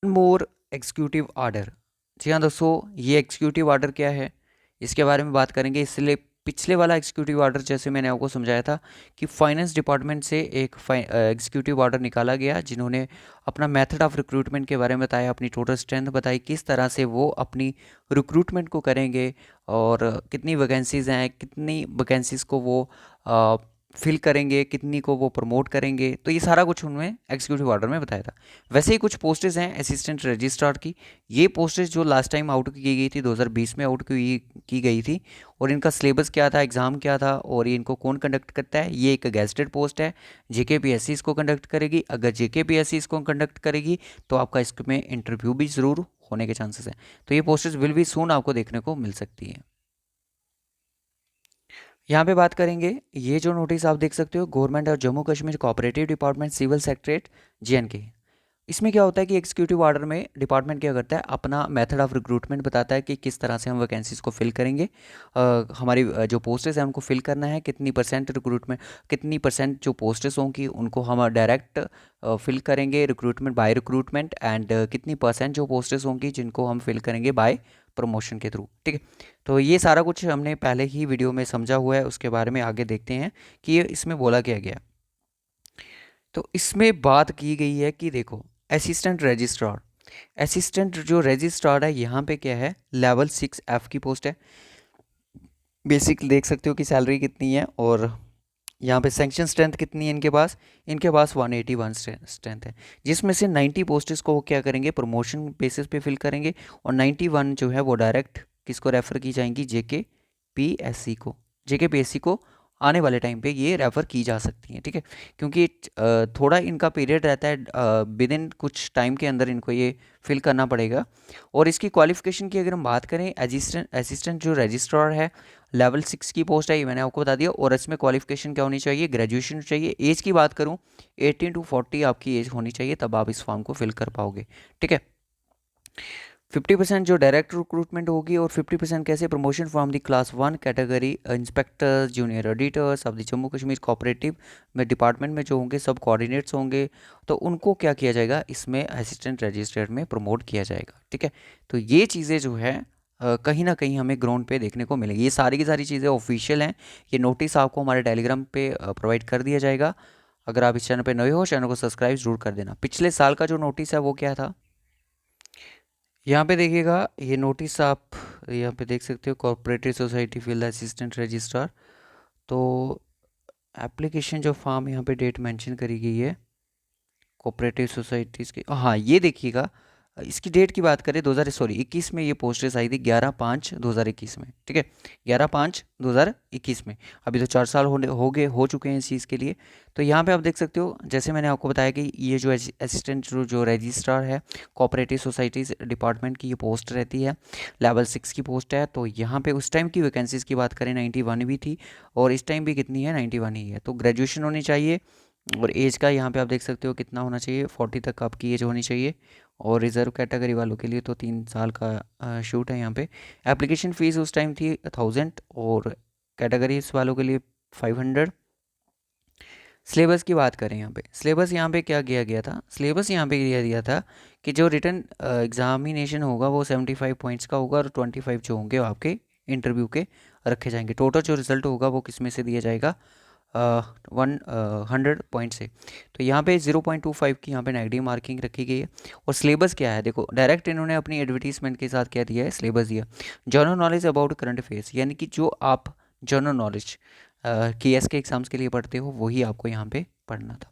मोर executive order. जी हाँ दोस्तों, ये एग्जीक्यूटिव आर्डर क्या है इसके बारे में बात करेंगे। इसलिए पिछले वाला एग्जीक्यूटिव आर्डर जैसे मैंने आपको समझाया था कि फाइनेंस डिपार्टमेंट से एक एग्जीक्यूटिव आर्डर निकाला गया, जिन्होंने अपना मेथड ऑफ रिक्रूटमेंट के बारे में बताया, अपनी टोटल स्ट्रेंथ बताई, किस तरह से वो अपनी रिक्रूटमेंट को करेंगे और कितनी वैकेंसीज हैं, कितनी वैकेंसीज को वो फिल करेंगे, कितनी को वो प्रमोट करेंगे। तो ये सारा कुछ उन्होंने एग्जीक्यूटिव ऑर्डर में बताया था। वैसे ही कुछ पोस्टेज हैं असिस्टेंट रजिस्ट्रार की। ये पोस्टेज जो लास्ट टाइम आउट की गई थी, 2020 में आउट की गई थी। और इनका सिलेबस क्या था, एग्ज़ाम क्या था, और ये इनको कौन कंडक्ट करता है। ये एक गेस्टेड पोस्ट है, जेकेपीएससी इसको कंडक्ट करेगी। अगर जेकेपीएससी इसको कंडक्ट करेगी तो आपका इसमें इंटरव्यू भी ज़रूर होने के चांसेस हैं। तो ये पोस्टेज विल बी सून आपको देखने को मिल सकती है। यहाँ पे बात करेंगे, ये जो नोटिस आप देख सकते हो, गवर्नमेंट और Jammu Kashmir cooperative department civil secretariat J and K. इसमें क्या होता है कि एग्जीक्यूटिव ऑर्डर में डिपार्टमेंट क्या करता है, अपना मेथड ऑफ रिक्रूटमेंट बताता है कि किस तरह से हम वैकेंसीज को फिल करेंगे। हमारी जो पोस्टेस हैं उनको फिल करना है, कितनी परसेंट रिक्रूटमेंट, कितनी परसेंट जो पोस्टेस होंगी उनको हम डायरेक्ट फिल करेंगे रिक्रूटमेंट बाय रिक्रूटमेंट, एंड कितनी परसेंट जो पोस्टेस होंगी जिनको हम फिल करेंगे बाय प्रमोशन के थ्रू। ठीक है, तो ये सारा कुछ हमने पहले ही वीडियो में समझा हुआ है, उसके बारे में आगे देखते हैं कि ये इसमें बोला क्या गया। तो इसमें बात की गई है कि देखो, असिस्टेंट रजिस्ट्रार, असिस्टेंट जो रजिस्ट्रार है यहाँ पे क्या है, लेवल 6F की पोस्ट है। बेसिक देख सकते हो कि सैलरी कितनी है, और यहाँ पे सेंक्शन स्ट्रेंथ कितनी है इनके पास 181 स्ट्रेंथ है, जिसमें से 90 पोस्टेस को वो क्या करेंगे, प्रमोशन बेसिस पे फिल करेंगे, और 91 जो है वो डायरेक्ट किसको रेफर की जाएंगी, जेके पीएससी को आने वाले टाइम पे ये रेफ़र की जा सकती हैं। ठीक है, क्योंकि थोड़ा इनका पीरियड रहता है, विद इन कुछ टाइम के अंदर इनको ये फिल करना पड़ेगा। और इसकी क्वालिफिकेशन की अगर हम बात करें, असिस्टेंट जो रजिस्ट्रार है, लेवल 6 की पोस्ट है, ये मैंने आपको बता दिया। और इसमें क्वालिफिकेशन क्या होनी चाहिए, ग्रेजुएशन चाहिए। एज की बात करूँ, 18 to 40 आपकी एज होनी चाहिए, तब आप इस फॉर्म को फिल कर पाओगे। ठीक है, 50% जो डायरेक्ट रिक्रूटमेंट होगी, और 50% कैसे, promotion from the class 1 category inspectors, junior editors of the Jammu Kashmir cooperative में डिपार्टमेंट में जो होंगे सब कोऑर्डिनेट्स होंगे, तो उनको क्या किया जाएगा, इसमें असिस्टेंट रजिस्ट्रार में प्रमोट किया जाएगा। ठीक है, तो ये चीज़ें जो है कहीं ना कहीं हमें ग्राउंड पे देखने को मिलेगी। ये सारी की सारी चीज़ें ऑफिशियल हैं। ये नोटिस आपको हमारे टेलीग्राम पे प्रोवाइड कर दिया जाएगा। अगर आप इस चैनल पे नए हो, चैनल को सब्सक्राइब जरूर कर देना। पिछले साल का जो नोटिस है वो क्या था, यहाँ पे देखिएगा, ये नोटिस आप यहाँ पे देख सकते हो, corporative society field assistant registrar. तो एप्लीकेशन जो फॉर्म यहाँ पे डेट मेंशन करी गई है कोऑपरेटिव सोसाइटीज़ की, हाँ ये देखिएगा, इसकी डेट की बात करें 2021 में ये पोस्टेस आई थी, 11/5/2021 में। ठीक है, 11/5/2021 में। अभी तो 4 साल हो चुके हैं इस चीज़ के लिए। तो यहाँ पे आप देख सकते हो, जैसे मैंने आपको बताया कि ये जो असिस्टेंट जो रजिस्ट्रार है कोऑपरेटिव सोसाइटीज़ डिपार्टमेंट की, ये पोस्ट रहती है, लेवल 6 की पोस्ट है। तो यहाँ पे उस टाइम की वैकेंसीज़ की बात करें, 91 भी थी, और इस टाइम भी कितनी है, 91 ही है। तो ग्रेजुएशन होनी चाहिए, और एज का यहाँ पे आप देख सकते हो कितना होना चाहिए, 40 तक आपकी एज होनी चाहिए। और रिज़र्व कैटेगरी वालों के लिए तो 3 साल का शूट है यहाँ पे। एप्लीकेशन फ़ीस उस टाइम थी 1000, और कैटेगरीज वालों के लिए 500। सिलेबस की बात करें, यहाँ पे क्या किया गया था, सिलेबस यहाँ पे दिया दिया था कि जो रिटन एग्जामिनेशन होगा वो 75 पॉइंट्स का होगा, और 25 जो होंगे वो आपके इंटरव्यू के रखे जाएंगे। टोटल जो रिजल्ट होगा वो किस में से दिया जाएगा, 100 पॉइंट से। तो यहाँ पे 0.25 की यहाँ पे नेगेटिव मार्किंग रखी गई है। और सिलेबस क्या है, देखो डायरेक्ट इन्होंने अपनी एडवर्टीजमेंट के साथ क्या दिया है, सिलेबस दिया, general knowledge about current affairs, यानी कि जो आप जनरल नॉलेज केएस के एग्जाम्स के लिए पढ़ते हो वही आपको यहाँ पे पढ़ना था।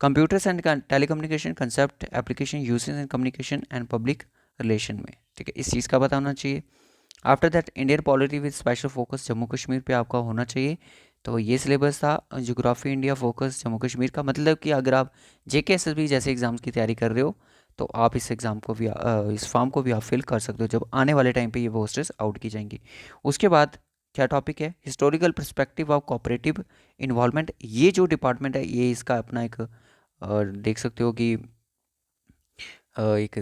Computers and telecommunication concept application usage in communication and public relation में। ठीक है, इस चीज़ का बताना चाहिए। After that Indian polity with special focus Jammu Kashmir पे आपका होना चाहिए। तो ये सिलेबस था, geography India focus Jammu Kashmir का। मतलब कि अगर आप जेकेएसएसबी जैसे एग्ज़ाम्स की तैयारी कर रहे हो, तो आप इस एग्ज़ाम को भी इस फॉर्म को भी आप फिल कर सकते हो, जब आने वाले टाइम पे ये पोस्टेस आउट की जाएंगी। उसके बाद क्या टॉपिक है, historical perspective of cooperative involvement. ये जो डिपार्टमेंट है, ये इसका अपना एक देख सकते हो कि एक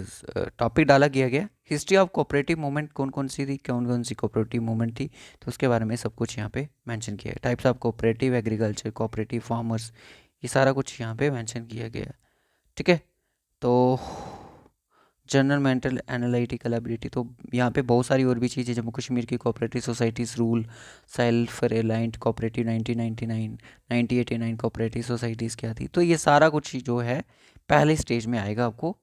टॉपिक डाला गया गया, हिस्ट्री ऑफ कोऑपरेटिव मूवमेंट कौन कौन सी थी, कौन कौन सी कोऑपरेटिव मूवमेंट थी, तो उसके बारे में सब कुछ यहाँ पे मेंशन किया है। Types of cooperative, agriculture, cooperative farmers, ये सारा कुछ यहाँ पे मेंशन किया गया है। ठीक है, तो जनरल मेंटल एनालिटिकल एबिलिटी, तो यहाँ पे बहुत सारी और भी चीज़ें, जम्मू कश्मीर की cooperative societies rule, self reliant cooperative 1999, 1989 cooperative societies क्या थी, तो ये सारा कुछ जो है पहले स्टेज में आएगा आपको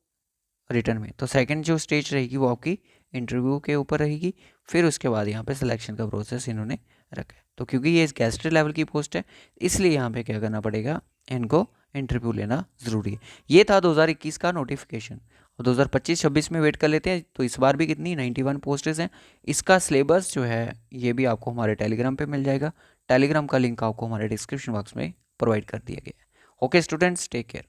रिटर्न में। तो सेकंड जो स्टेज रहेगी वो आपकी इंटरव्यू के ऊपर रहेगी, फिर उसके बाद यहाँ पे सिलेक्शन का प्रोसेस इन्होंने रखा है। तो क्योंकि ये गेस्टेड लेवल की पोस्ट है, इसलिए यहाँ पे क्या करना पड़ेगा, इनको इंटरव्यू लेना ज़रूरी है। ये था 2021 का नोटिफिकेशन, और 2025-26 में वेट कर लेते हैं। तो इस बार भी कितनी 91 पोस्टेज हैं। इसका सिलेबस जो है ये भी आपको हमारे टेलीग्राम पे मिल जाएगा। टेलीग्राम का लिंक आपको हमारे डिस्क्रिप्शन बॉक्स में प्रोवाइड कर दिया गया है। Okay students, take care.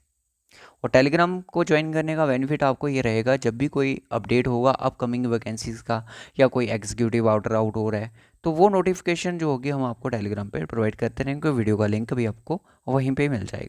और टेलीग्राम को ज्वाइन करने का बेनिफिट आपको ये रहेगा, जब भी कोई अपडेट होगा अपकमिंग वैकेंसीज़ का, या कोई एग्जीक्यूटिव ऑर्डर आउट हो रहा है, तो वो नोटिफिकेशन जो होगी हम आपको टेलीग्राम पे प्रोवाइड करते रहेंगे। वीडियो का लिंक भी आपको वहीं पे मिल जाएगा।